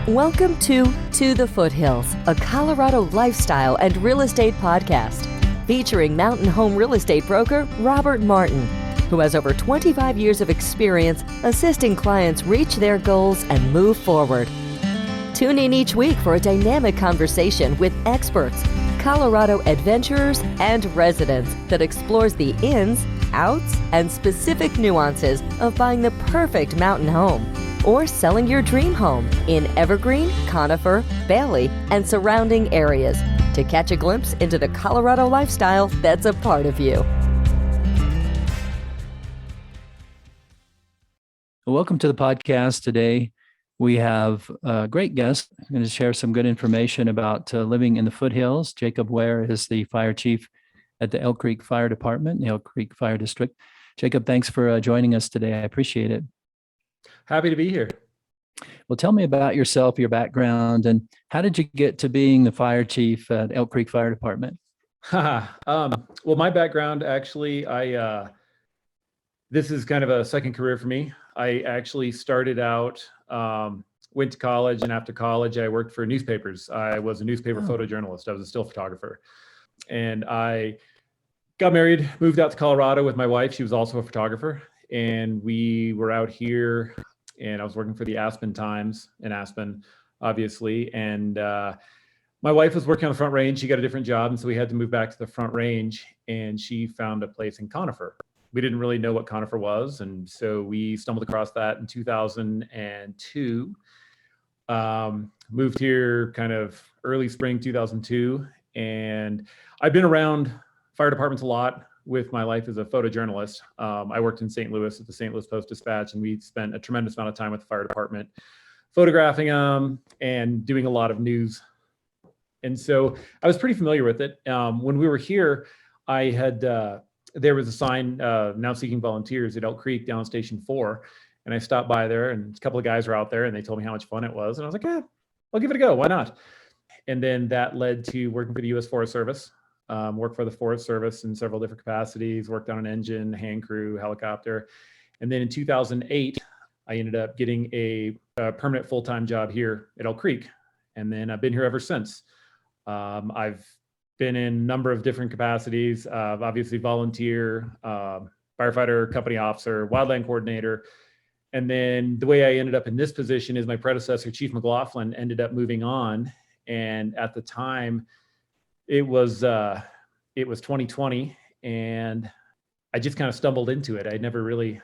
Welcome to the Foothills, a Colorado lifestyle and real estate podcast featuring mountain home real estate broker Robert Martin, who has over 25 years of experience assisting clients reach their goals and move forward. Tune in each week for a dynamic conversation with experts, Colorado adventurers, and residents that explores the ins, outs, and specific nuances of buying the perfect mountain home or selling your dream home in Evergreen, Conifer, Bailey, and surrounding areas to catch a glimpse into the Colorado lifestyle that's a part of you. Welcome to the podcast. Today, we have a great guest. I'm going to share some good information about living in the foothills. Jacob Ware is the fire chief at the Elk Creek Fire Department, the Elk Creek Fire District. Jacob, thanks for joining us today. I appreciate it. Happy to be here. Well, tell me about yourself, your background, and how did you get to being the fire chief at Elk Creek Fire Department? Well, my background, actually, this is kind of a second career for me. I actually started out, went to college, and after college, I worked for newspapers. I was a newspaper photojournalist. I was a still photographer. And I got married, moved out to Colorado with my wife. She was also a photographer. And we were out here, and I was working for the Aspen Times in Aspen, obviously. And my wife was working on the Front Range. She got a different job, and so we had to move back to the Front Range, and she found a place in Conifer. We didn't really know what Conifer was, and so we stumbled across that in 2002. Moved here kind of early spring 2002, and I've been around fire departments a lot with my life as a photojournalist. I worked in St. Louis at the St. Louis Post-Dispatch, and we spent a tremendous amount of time with the fire department, photographing them and doing a lot of news. And so I was pretty familiar with it. When we were here, I had, there was a sign now seeking volunteers at Elk Creek down on Station 4. And I stopped by there, and a couple of guys were out there, and they told me how much fun it was. And I was like, I'll give it a go. Why not? And then that led to working for the U.S. Forest Service. Worked for the Forest Service in several different capacities, worked on an engine, hand crew, helicopter. And then in 2008, I ended up getting a permanent full-time job here at Elk Creek. And then I've been here ever since. I've been in a number of different capacities, obviously volunteer, firefighter, company officer, wildland coordinator. And then the way I ended up in this position is my predecessor, Chief McLaughlin, ended up moving on. And at the time, it was 2020, and I just kind of stumbled into it. I never really,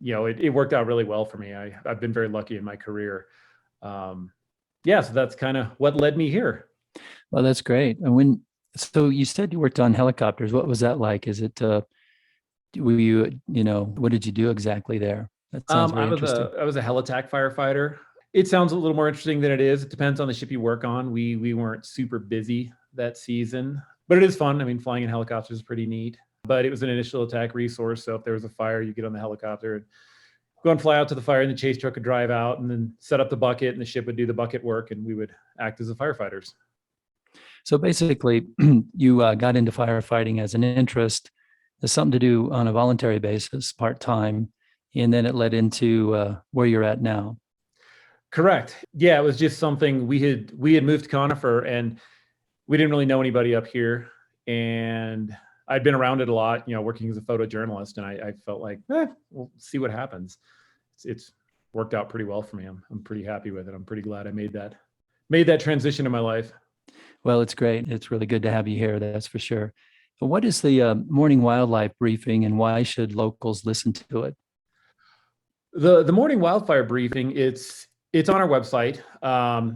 it worked out really well for me. I've been very lucky in my career. So that's kind of what led me here. Well, that's great. And so you said you worked on helicopters. What was that like? Is it, were you, what did you do exactly there? That sounds very interesting. I was a heli-tac firefighter. It sounds a little more interesting than it is. It depends on the ship you work on. We weren't super busy that season, but it is fun. I mean, flying in helicopters is pretty neat, but it was an initial attack resource. So if there was a fire, you get on the helicopter and go and fly out to the fire, and the chase truck would drive out and then set up the bucket, and the ship would do the bucket work, and we would act as the firefighters. So basically, you got into firefighting as an interest, as something to do on a voluntary basis, part-time, and then it led into where you're at now. Correct. Yeah, it was just something we had moved to Conifer, and we didn't really know anybody up here. And I'd been around it a lot, working as a photojournalist, and I felt like, we'll see what happens. It's worked out pretty well for me. I'm pretty happy with it. I'm pretty glad I made that transition in my life. Well, it's great. It's really good to have you here. That's for sure. But what is the Morning Wildlife Briefing, and why should locals listen to it? The Morning Wildfire Briefing, it's on our website.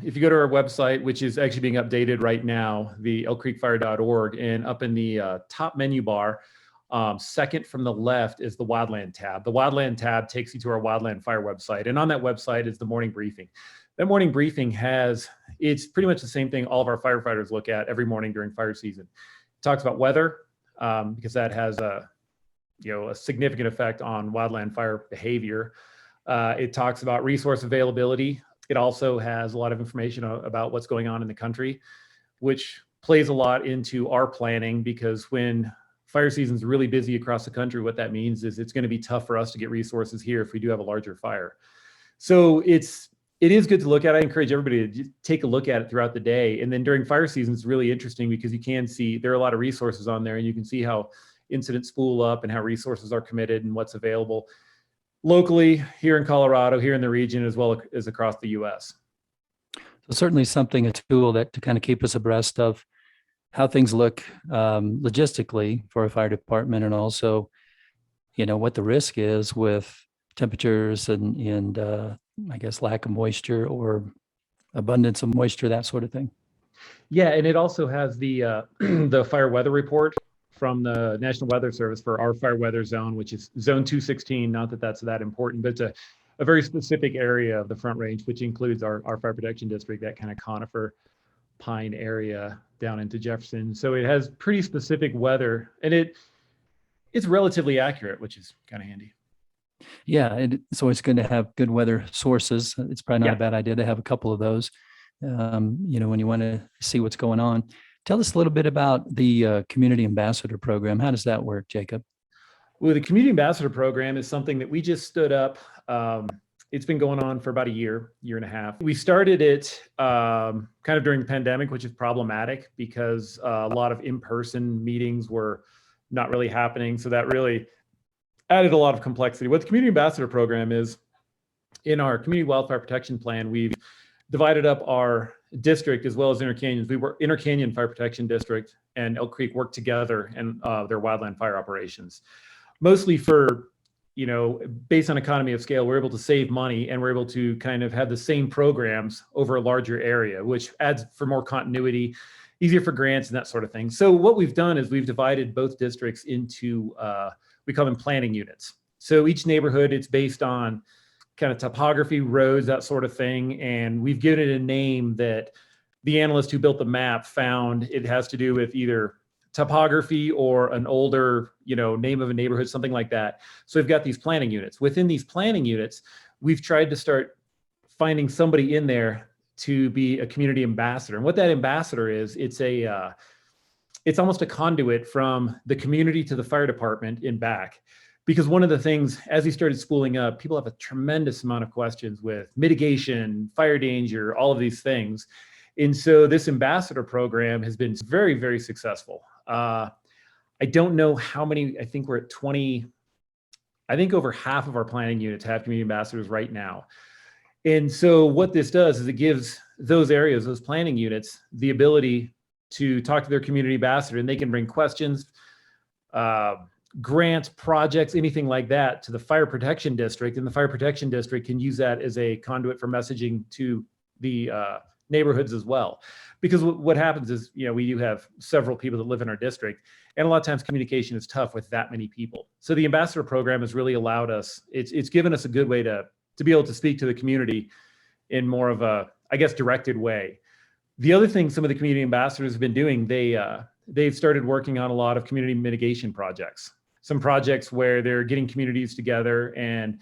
If you go to our website, which is actually being updated right now, the elkcreekfire.org, and up in the top menu bar, second from the left is the Wildland tab. The Wildland tab takes you to our Wildland Fire website, and on that website is the Morning Briefing. That Morning Briefing it's pretty much the same thing all of our firefighters look at every morning during fire season. It talks about weather, because that has a significant effect on wildland fire behavior. It talks about resource availability. It also has a lot of information about what's going on in the country, which plays a lot into our planning, because when fire season is really busy across the country, what that means is it's going to be tough for us to get resources here if we do have a larger fire. So it's it is good to look at. I encourage everybody to just take a look at it throughout the day. And then during fire season, it's really interesting because you can see there are a lot of resources on there, and you can see how incidents spool up and how resources are committed and what's available locally here in Colorado, here in the region, as well as across the U.S. So certainly a tool that to kind of keep us abreast of how things look logistically for a fire department, and also, what the risk is with temperatures and I guess lack of moisture or abundance of moisture, that sort of thing. Yeah, and it also has the the fire weather report from the National Weather Service for our fire weather zone, which is zone 216. Not that that's that important, but it's a very specific area of the Front Range, which includes our fire protection district, that kind of conifer pine area down into Jefferson. So it has pretty specific weather, and it's relatively accurate, which is kind of handy. Yeah, it's always good to have good weather sources. It's probably not a bad idea to have a couple of those, when you want to see what's going on. Tell us a little bit about the Community Ambassador Program. How does that work, Jacob? Well, the Community Ambassador Program is something that we just stood up. It's been going on for about a year and a half. We started it kind of during the pandemic, which is problematic because a lot of in-person meetings were not really happening. So that really added a lot of complexity. What the Community Ambassador Program is, in our Community Wildfire Protection Plan, we've divided up our district as well as Intercanyons. Intercanyon Fire Protection District and Elk Creek work together in their wildland fire operations. Mostly for, based on economy of scale, we're able to save money, and we're able to kind of have the same programs over a larger area, which adds for more continuity, easier for grants and that sort of thing. So what we've done is we've divided both districts into, we call them planning units. So each neighborhood, it's based on kind of topography, roads, that sort of thing. And we've given it a name that the analyst who built the map found it has to do with either topography or an older, name of a neighborhood, something like that. So we've got these planning units. Within these planning units, we've tried to start finding somebody in there to be a community ambassador. And what that ambassador is, it's almost a conduit from the community to the fire department in back. Because one of the things, as he started spooling up, people have a tremendous amount of questions with mitigation, fire danger, all of these things. And so this ambassador program has been very, very successful. I don't know how many, I think we're at 20, I think over half of our planning units have community ambassadors right now. And so what this does is it gives those areas, those planning units, the ability to talk to their community ambassador, and they can bring questions, grants, projects, anything like that to the fire protection district. And the fire protection district can use that as a conduit for messaging to the neighborhoods as well. Because what happens is, we do have several people that live in our district, and a lot of times communication is tough with that many people. So the ambassador program has really allowed us, it's given us a good way to be able to speak to the community in more of a, I guess, directed way. The other thing some of the community ambassadors have been doing, they've started working on a lot of community mitigation projects. Some projects where they're getting communities together, and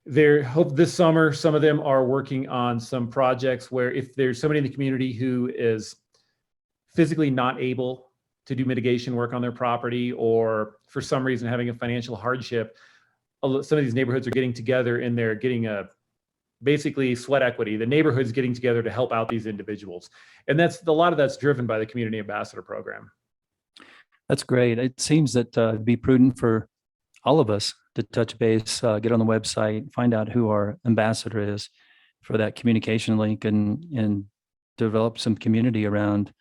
this summer, some of them are working on some projects where if there's somebody in the community who is physically not able to do mitigation work on their property, or for some reason having a financial hardship, some of these neighborhoods are getting together and they're getting basically sweat equity. The neighborhood's getting together to help out these individuals. And a lot of that's driven by the Community Ambassador Program. That's great. It seems that it'd be prudent for all of us to touch base, get on the website, find out who our ambassador is for that communication link, and develop some community around,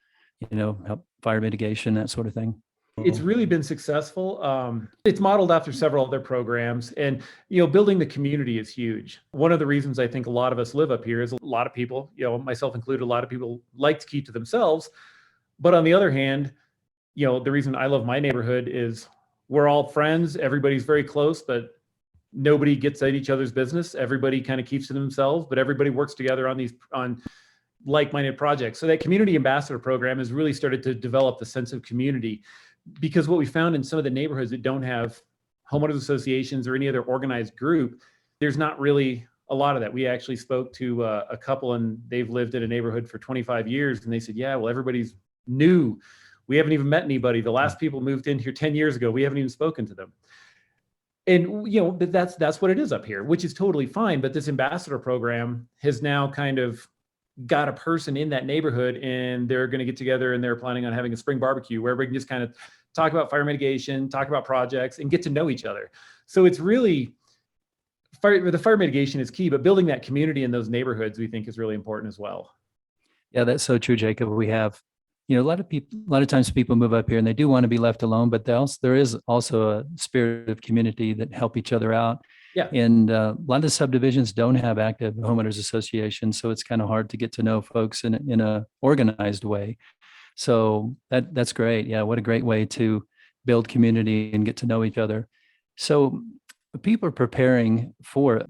help fire mitigation, that sort of thing. It's really been successful. It's modeled after several other programs, and building the community is huge. One of the reasons I think a lot of us live up here is a lot of people, myself included, a lot of people like to keep to themselves. But on the other hand, the reason I love my neighborhood is we're all friends. Everybody's very close, but nobody gets at each other's business. Everybody kind of keeps to themselves, but everybody works together on like-minded projects. So that Community Ambassador Program has really started to develop the sense of community, because what we found in some of the neighborhoods that don't have homeowners associations or any other organized group, there's not really a lot of that. We actually spoke to a couple, and they've lived in a neighborhood for 25 years. And they said, yeah, well, everybody's new. We haven't even met anybody. The last people moved in here 10 years ago. We haven't even spoken to them. And, but that's what it is up here, which is totally fine. But this ambassador program has now kind of got a person in that neighborhood, and they're going to get together and they're planning on having a spring barbecue where we can just kind of talk about fire mitigation, talk about projects, and get to know each other. So it's really the fire mitigation is key, but building that community in those neighborhoods we think is really important as well. Yeah, that's so true, Jacob. We have, a lot of times people move up here and they do want to be left alone, but there is also a spirit of community that help each other out. Yeah. And a lot of the subdivisions don't have active homeowners associations, so it's kind of hard to get to know folks in a organized way. So that's great. Yeah, what a great way to build community and get to know each other. So people are preparing for,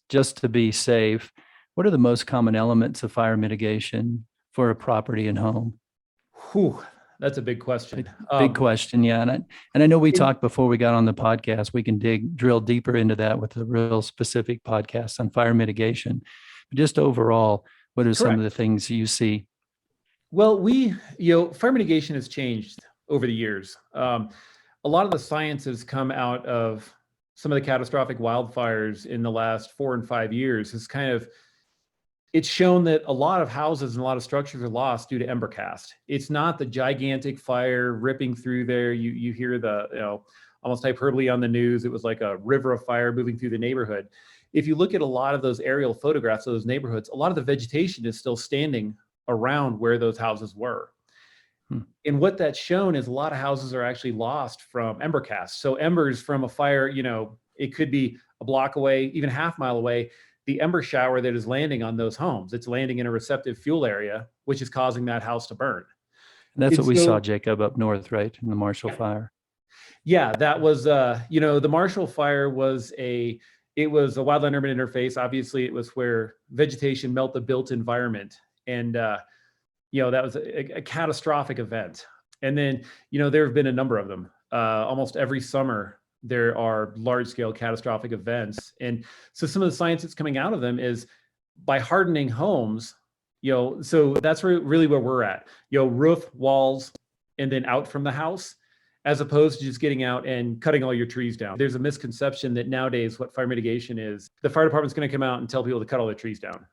just to be safe. What are the most common elements of fire mitigation for a property and home? Whew, that's a big question. Big question, yeah. And I know we talked before we got on the podcast. We can drill deeper into that with a real specific podcast on fire mitigation. But just overall, what are some of the things you see? Well, fire mitigation has changed over the years. A lot of the science has come out of some of the catastrophic wildfires in the last 4 and 5 years. It's shown that a lot of houses and a lot of structures are lost due to ember cast. It's not the gigantic fire ripping through there. You hear the, almost hyperbole on the news. It was like a river of fire moving through the neighborhood. If you look at a lot of those aerial photographs of those neighborhoods, a lot of the vegetation is still standing around where those houses were. And what that's shown is a lot of houses are actually lost from ember cast. So embers from a fire, it could be a block away, even a half mile away. The ember shower that is landing on those homes, it's landing in a receptive fuel area, which is causing that house to burn. And that's what we saw, Jacob, up north, right? In the Marshall Fire. Yeah, that was, the Marshall Fire was a wildland urban interface. Obviously, it was where vegetation met the built environment. And, that was a catastrophic event. And then, there have been a number of them. Almost every summer, there are large-scale catastrophic events. And so some of the science that's coming out of them is by hardening homes, so that's really where we're at, roof, walls, and then out from the house, as opposed to just getting out and cutting all your trees down. There's a misconception that nowadays what fire mitigation is, the fire department's going to come out and tell people to cut all their trees down.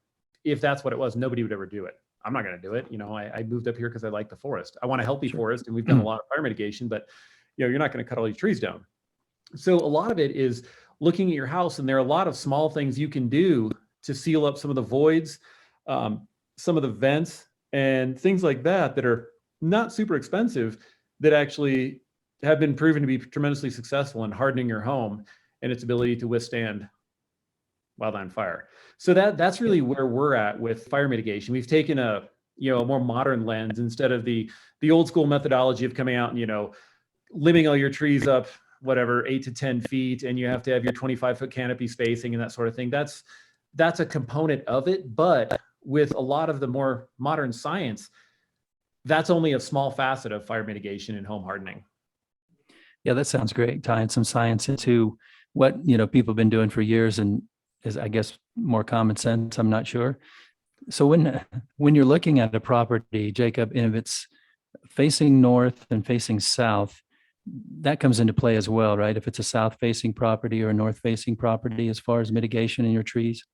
If that's what it was, nobody would ever do it. I'm not going to do it. I moved up here because I like the forest. I want a healthy forest, and we've done a lot of fire mitigation, but you're not going to cut all your trees down. So a lot of it is looking at your house, and there are a lot of small things you can do to seal up some of the voids, some of the vents, and things like that are not super expensive, that actually have been proven to be tremendously successful in hardening your home and its ability to withstand wildland fire. So that's really where we're at with fire mitigation. We've taken a more modern lens instead of the old school methodology of coming out and limbing all your trees up, whatever, 8 to 10 feet, and you have to have your 25-foot canopy spacing and that sort of thing. That's a component of it, but with a lot of the more modern science, that's only a small facet of fire mitigation and home hardening. Yeah, that sounds great. Tying some science into what people have been doing for years, and is, I guess, more common sense. I'm not sure. So when you're looking at a property, Jacob, and if it's facing north and facing south, that comes into play as well, right? If it's a south-facing property or a north-facing property, as far as mitigation in your trees.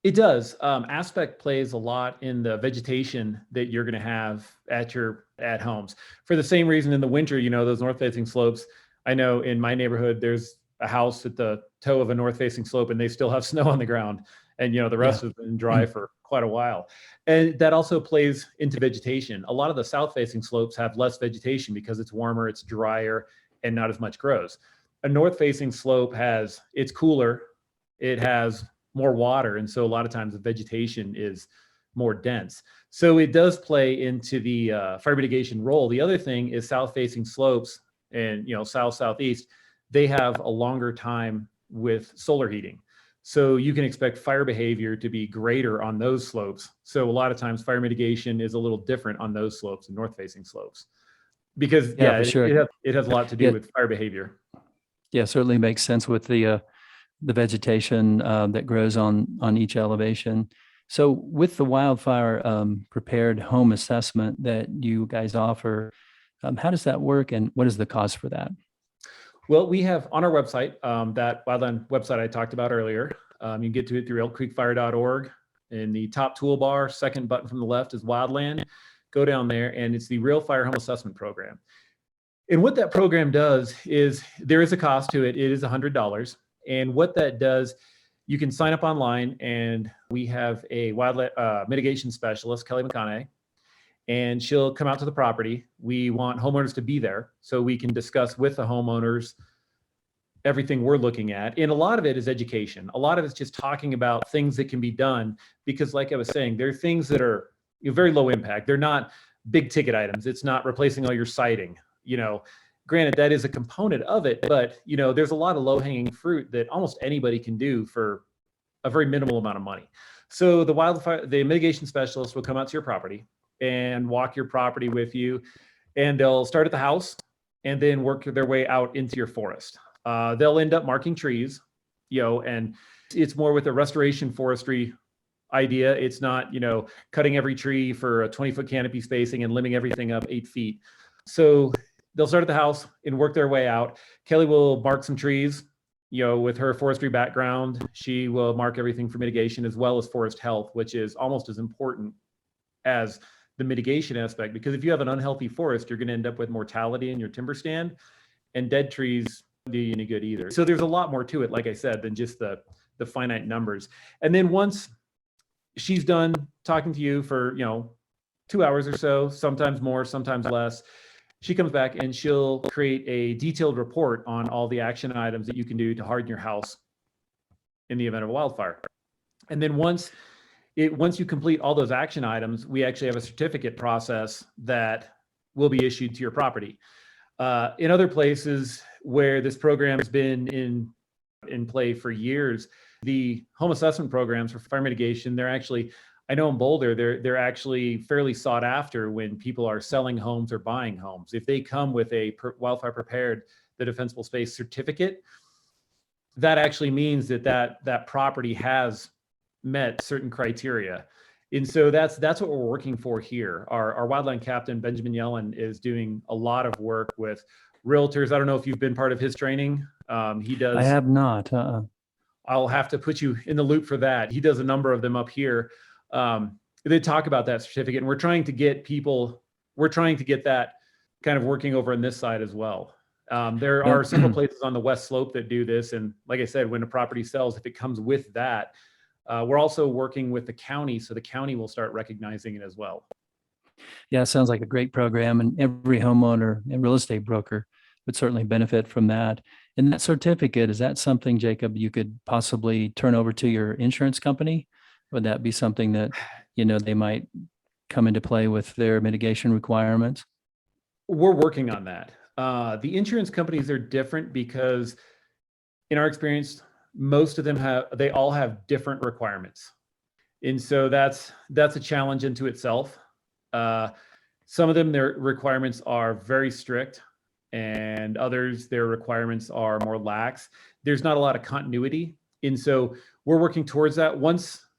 It does. Aspect plays a lot in the vegetation that you're going to have at homes. For the same reason in the winter, those north-facing slopes. I know in my neighborhood, there's a house at the toe of a north-facing slope, and they still have snow on the ground, and the rest has been dry for quite a while. And that also plays into vegetation. A lot of the south-facing slopes have less vegetation because it's warmer, it's drier, and not as much grows. A north-facing slope it's cooler, it has more water, and so a lot of times the vegetation is more dense. So it does play into the fire mitigation role. The other thing is south-facing slopes and south-southeast, they have a longer time with solar heating. So you can expect fire behavior to be greater on those slopes. So a lot of times fire mitigation is a little different on those slopes and north-facing slopes, because it has a lot to do with fire behavior. Yeah, certainly makes sense with the vegetation that grows on each elevation. So with the wildfire prepared home assessment that you guys offer, how does that work, and what is the cost for that? Well, we have on our website, that wildland website I talked about earlier. You can get to it through elkcreekfire.org. In the top toolbar, second button from the left is Wildland. Go down there, and it's the Real Fire Home Assessment Program. And what that program does is there is a cost to it. It is $100. And what that does, you can sign up online, and we have a wildland mitigation specialist, Kelly McConaughey, and she'll come out to the property. We want homeowners to be there so we can discuss with the homeowners everything we're looking at. And a lot of it is education. A lot of it's just talking about things that can be done, because like I was saying, there are things that are very low impact. They're not big ticket items. It's not replacing all your siding. Granted, that is a component of it, but there's a lot of low hanging fruit that almost anybody can do for a very minimal amount of money. So the mitigation specialist will come out to your property and walk your property with you, and they'll start at the house and then work their way out into your forest. They'll end up marking trees, and it's more with a restoration forestry idea. It's not, cutting every tree for a 20-foot canopy spacing and limbing everything up 8 feet. So they'll start at the house and work their way out. Kelly will mark some trees, with her forestry background. She will mark everything for mitigation as well as forest health, which is almost as important as the mitigation aspect, because if you have an unhealthy forest, you're going to end up with mortality in your timber stand, and dead trees don't do you any good either. So there's a lot more to it, like I said, than just the finite numbers. And then once she's done talking to you for 2 hours or so, sometimes more, sometimes less, she comes back and she'll create a detailed report on all the action items that you can do to harden your house in the event of a wildfire. And then once you complete all those action items, we actually have a certificate process that will be issued to your property. In other places where this program has been in play for years, the home assessment programs for fire mitigation, they're actually, I know in Boulder, they're actually fairly sought after when people are selling homes or buying homes. If they come with a wildfire prepared, the defensible space certificate, that actually means that property has met certain criteria. And so that's what we're working for here. Our wildland captain, Benjamin Yellen, is doing a lot of work with realtors. I don't know if you've been part of his training. He does. I have not. I'll have to put you in the loop for that. He does a number of them up here. They talk about that certificate, and we're trying to get that kind of working over on this side as well. There are several places on the West Slope that do this. And like I said, when a property sells, if it comes with that, we're also working with the county, so the county will start recognizing it as well. Yeah, it sounds like a great program, and every homeowner and real estate broker would certainly benefit from that. And that certificate, is that something, Jacob, you could possibly turn over to your insurance company? Would that be something that, they might come into play with their mitigation requirements? We're working on that. The insurance companies are different because in our experience, most of them they all have different requirements. And so that's a challenge into itself. Some of them, their requirements are very strict, and others, their requirements are more lax. There's not a lot of continuity. And so we're working towards that.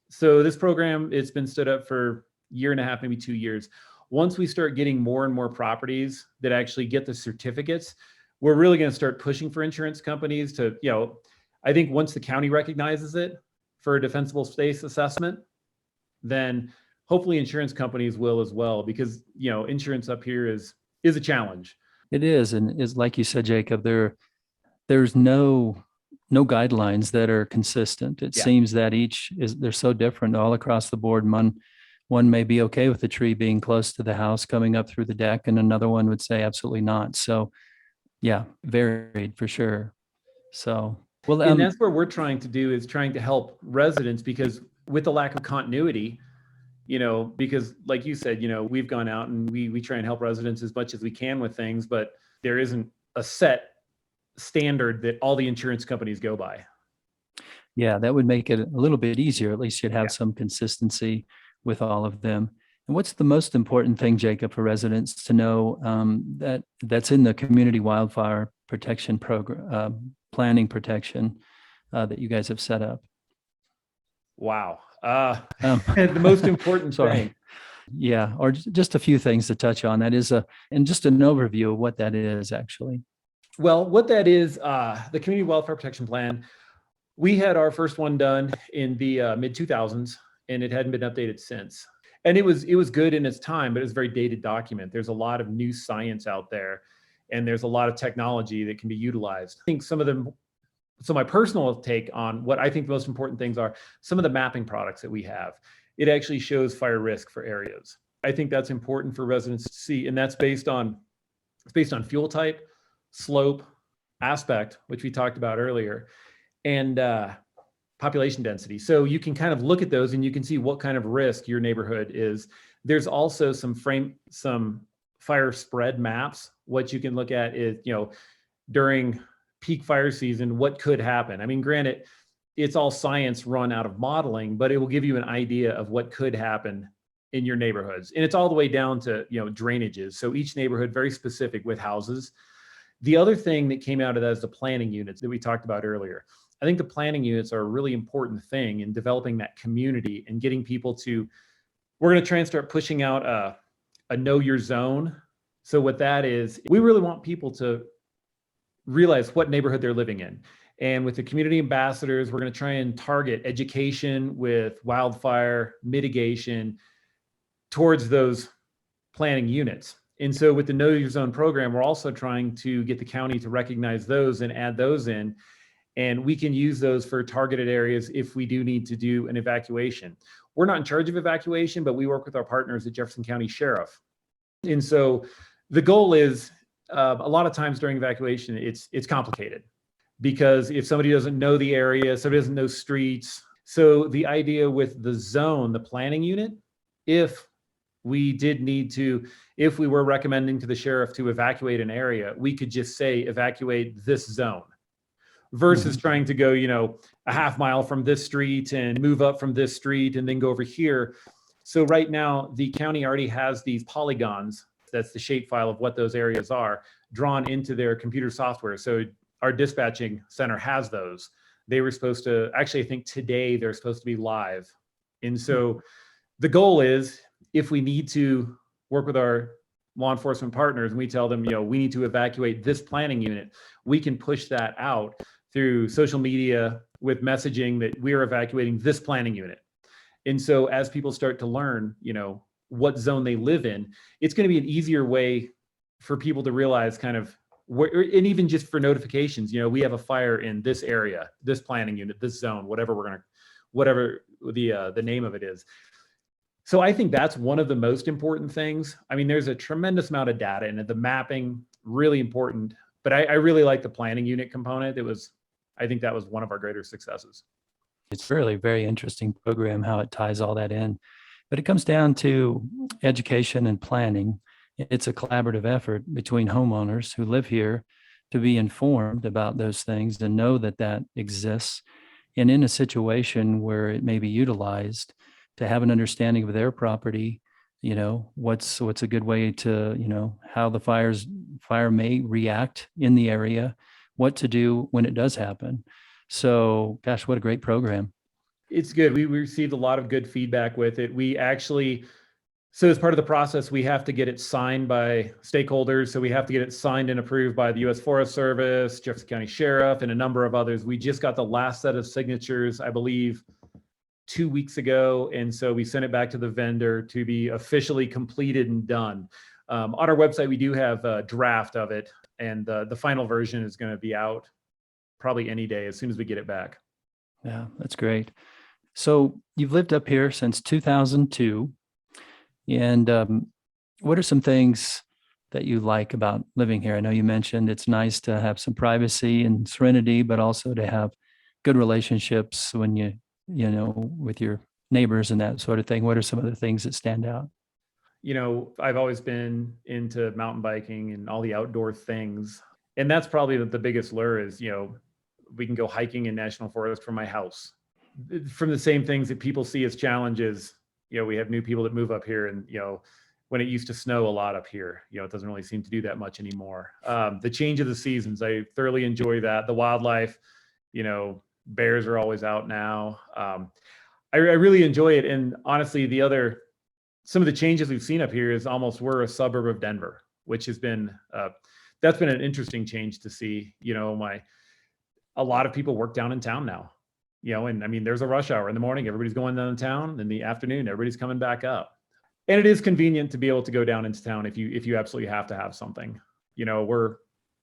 So this program, it's been stood up for a year and a half, maybe 2 years. Once we start getting more and more properties that actually get the certificates, we're really going to start pushing for insurance companies to, I think once the county recognizes it for a defensible space assessment, then hopefully insurance companies will as well, because, insurance up here is a challenge. It is. And is like you said, Jacob, there's no guidelines that are consistent. It seems that they're so different all across the board. One may be okay with the tree being close to the house coming up through the deck, and another one would say absolutely not. So yeah, varied for sure. So, well, and that's where we're trying to help residents, because with the lack of continuity, because like you said, we've gone out and we try and help residents as much as we can with things, but there isn't a set standard that all the insurance companies go by. Yeah, that would make it a little bit easier. At least you'd have some consistency with all of them. And what's the most important thing, Jacob, for residents to know that's in the community wildfire protection program, planning protection that you guys have set up? Wow. The most important thing. Yeah, or just a few things to touch on. That is and just an overview of what that is actually. Well, what that is, the Community Wildfire Protection Plan, we had our first one done in the mid 2000s, and it hadn't been updated since. And it was good in its time, but it was a very dated document. There's a lot of new science out there, and there's a lot of technology that can be utilized. I think some of them. So my personal take on what I think the most important things are some of the mapping products that we have. It actually shows fire risk for areas. I think that's important for residents to see, and that's based on fuel type, slope, aspect, which we talked about earlier, and population density. So you can kind of look at those and you can see what kind of risk your neighborhood is. There's also some fire spread maps. What you can look at is, during peak fire season, what could happen. I mean, granted, it's all science run out of modeling, but it will give you an idea of what could happen in your neighborhoods. And it's all the way down to, drainages. So each neighborhood very specific with houses. The other thing that came out of that is the planning units that we talked about earlier. I think the planning units are a really important thing in developing that community and getting people to, we're going to try and start pushing out a know your zone. So what that is, we really want people to realize what neighborhood they're living in. And with the community ambassadors, we're going to try and target education with wildfire mitigation towards those planning units. And so with the Know Your Zone program, we're also trying to get the county to recognize those and add those in. And we can use those for targeted areas if we do need to do an evacuation. We're not in charge of evacuation, but we work with our partners at Jefferson County Sheriff. And so the goal is, a lot of times during evacuation, it's complicated because if somebody doesn't know the area, somebody doesn't know streets. So the idea with the zone, the planning unit, if we were recommending to the sheriff to evacuate an area, we could just say evacuate this zone versus trying to go, a half mile from this street and move up from this street and then go over here. So right now the county already has these polygons. That's the shapefile of what those areas are drawn into their computer software. So our dispatching center has those. They were supposed to, actually, I think today they're supposed to be live. And so the goal is, if we need to work with our law enforcement partners and we tell them, we need to evacuate this planning unit, we can push that out through social media with messaging that we're evacuating this planning unit. And so as people start to learn, what zone they live in, it's going to be an easier way for people to realize kind of where, and even just for notifications, we have a fire in this area, this planning unit, this zone, whatever the name of it is. So I think that's one of the most important things. I mean, there's a tremendous amount of data and the mapping, really important, but I really like the planning unit component. I think that was one of our greater successes. It's really a very interesting program, how it ties all that in. But it comes down to education and planning. It's a collaborative effort between homeowners who live here to be informed about those things and know that that exists. And in a situation where it may be utilized, to have an understanding of their property, what's a good way to, how the fire may react in the area, what to do when it does happen. So, gosh, what a great program. It's good. We received a lot of good feedback with it. So as part of the process, we have to get it signed by stakeholders. So we have to get it signed and approved by the U.S. Forest Service, Jefferson County Sheriff, and a number of others. We just got the last set of signatures, I believe, 2 weeks ago. And so we sent it back to the vendor to be officially completed and done. On our website, we do have a draft of it, and the final version is going to be out probably any day as soon as we get it back. Yeah, that's great. So you've lived up here since 2002. And what are some things that you like about living here? I know you mentioned it's nice to have some privacy and serenity, but also to have good relationships when with your neighbors and that sort of thing. What are some of the things that stand out? I've always been into mountain biking and all the outdoor things. And that's probably the biggest lure is, we can go hiking in national forest from my house. From the same things that people see as challenges, we have new people that move up here, and when it used to snow a lot up here, it doesn't really seem to do that much anymore. The change of the seasons, I thoroughly enjoy that. The wildlife, bears are always out now. I really enjoy it. And honestly, some of the changes we've seen up here is almost we're a suburb of Denver, which has been that's been an interesting change to see. A lot of people work down in town now, and I mean, there's a rush hour in the morning, everybody's going downtown. In the afternoon, everybody's coming back up. And it is convenient to be able to go down into town if you absolutely have to have something.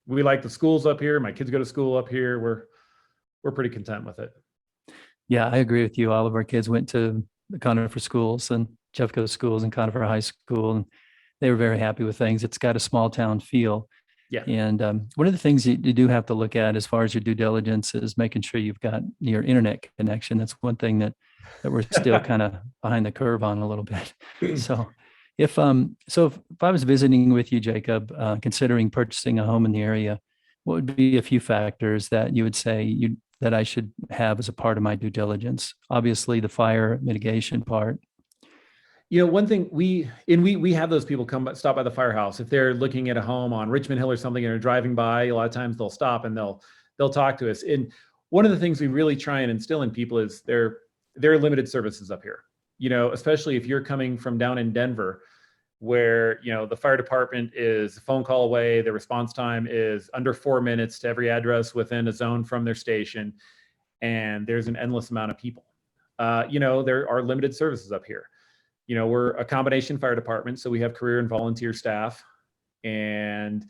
We like the schools up here. My kids go to school up here. We're pretty content with it. Yeah, I agree with you. All of our kids went to the Conifer schools and Jeffco schools and Conifer High School, and they were very happy with things. It's got a small town feel. Yeah. And one of the things you do have to look at as far as your due diligence is making sure you've got your internet connection. That's one thing that we're still kind of behind the curve on a little bit. So if I was visiting with you, Jacob, considering purchasing a home in the area, what would be a few factors that you would say that I should have as a part of my due diligence? Obviously, the fire mitigation part. One thing we have those people stop by the firehouse if they're looking at a home on Richmond Hill or something and are driving by. A lot of times they'll stop and they'll talk to us. And one of the things we really try and instill in people is there are limited services up here. Especially if you're coming from down in Denver, where the fire department is a phone call away. The response time is under 4 minutes to every address within a zone from their station, and there's an endless amount of people. There are limited services up here. We're a combination fire department, so we have career and volunteer staff, and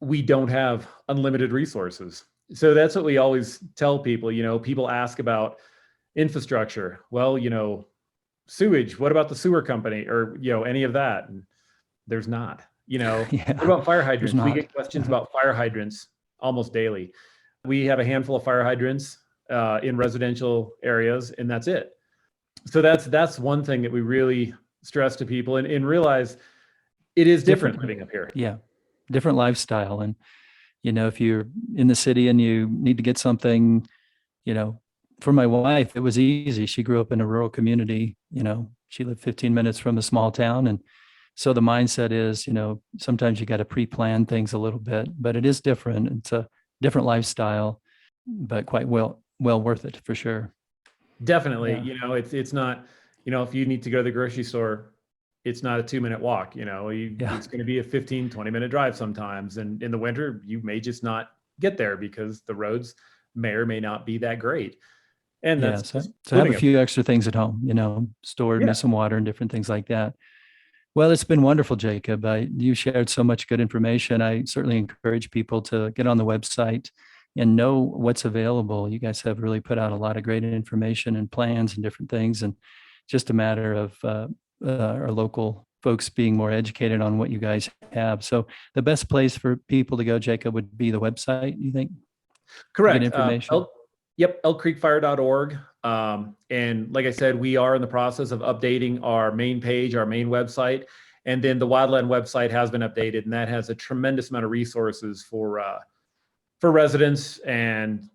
we don't have unlimited resources. So that's what we always tell people. People ask about infrastructure. Well, sewage, what about the sewer company or, any of that? And there's not, Yeah, what about fire hydrants? We get questions about fire hydrants almost daily. We have a handful of fire hydrants in residential areas, and that's it. So that's one thing that we really stress to people and realize it is different living up here. Yeah. Different lifestyle. And, if you're in the city and you need to get something, for my wife, it was easy. She grew up in a rural community. She lived 15 minutes from a small town. And so the mindset is, sometimes you got to pre-plan things a little bit, but it is different. It's a different lifestyle, but quite well worth it for sure. Definitely. Yeah. It's not, if you need to go to the grocery store, it's not a 2-minute walk. It's going to be a 15, 20-minute drive sometimes. And in the winter, you may just not get there because the roads may or may not be that great. And that's so have a few extra things at home, stored, me some water and different things like that. Well, it's been wonderful, Jacob. You shared so much good information. I certainly encourage people to get on the website and know what's available. You guys have really put out a lot of great information and plans and different things. And just a matter of our local folks being more educated on what you guys have. So the best place for people to go, Jacob, would be the website, you think? Correct. Get information. elkcreekfire.org. And like I said, we are in the process of updating our main page, our main website. And then the Wildland website has been updated, and that has a tremendous amount of resources for residents and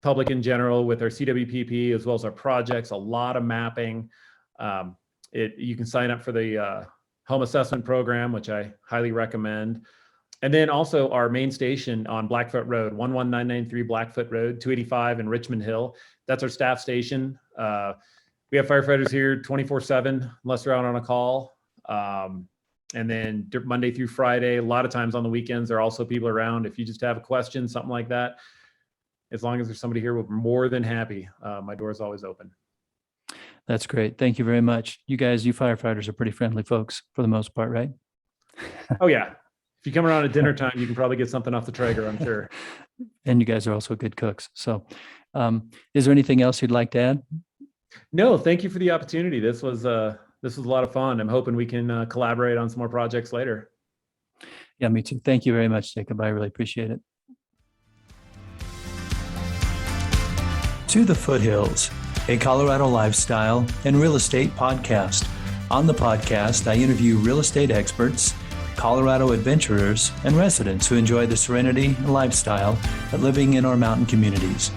public in general with our CWPP, as well as our projects, a lot of mapping. You can sign up for the home assessment program, which I highly recommend. And then also our main station on Blackfoot Road, 11993 Blackfoot Road, 285 in Richmond Hill. That's our staff station. We have firefighters here 24/7, unless they're out on a call. And then Monday through Friday, a lot of times on the weekends, there are also people around. If you just have a question, something like that, as long as there's somebody here, we're more than happy. My door is always open. That's great. Thank you very much. You firefighters are pretty friendly folks for the most part, right? Oh, yeah. If you come around at dinner time, you can probably get something off the Traeger, I'm sure. And you guys are also good cooks. So is there anything else you'd like to add? No, thank you for the opportunity. This was a lot of fun. I'm hoping we can collaborate on some more projects later. Yeah, me too. Thank you very much, Jacob. I really appreciate it. To the Foothills, a Colorado lifestyle and real estate podcast. On the podcast, I interview real estate experts, Colorado adventurers, and residents who enjoy the serenity and lifestyle of living in our mountain communities.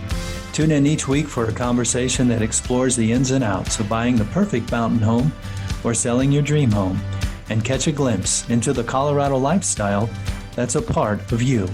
Tune in each week for a conversation that explores the ins and outs of buying the perfect mountain home or selling your dream home, and catch a glimpse into the Colorado lifestyle that's a part of you.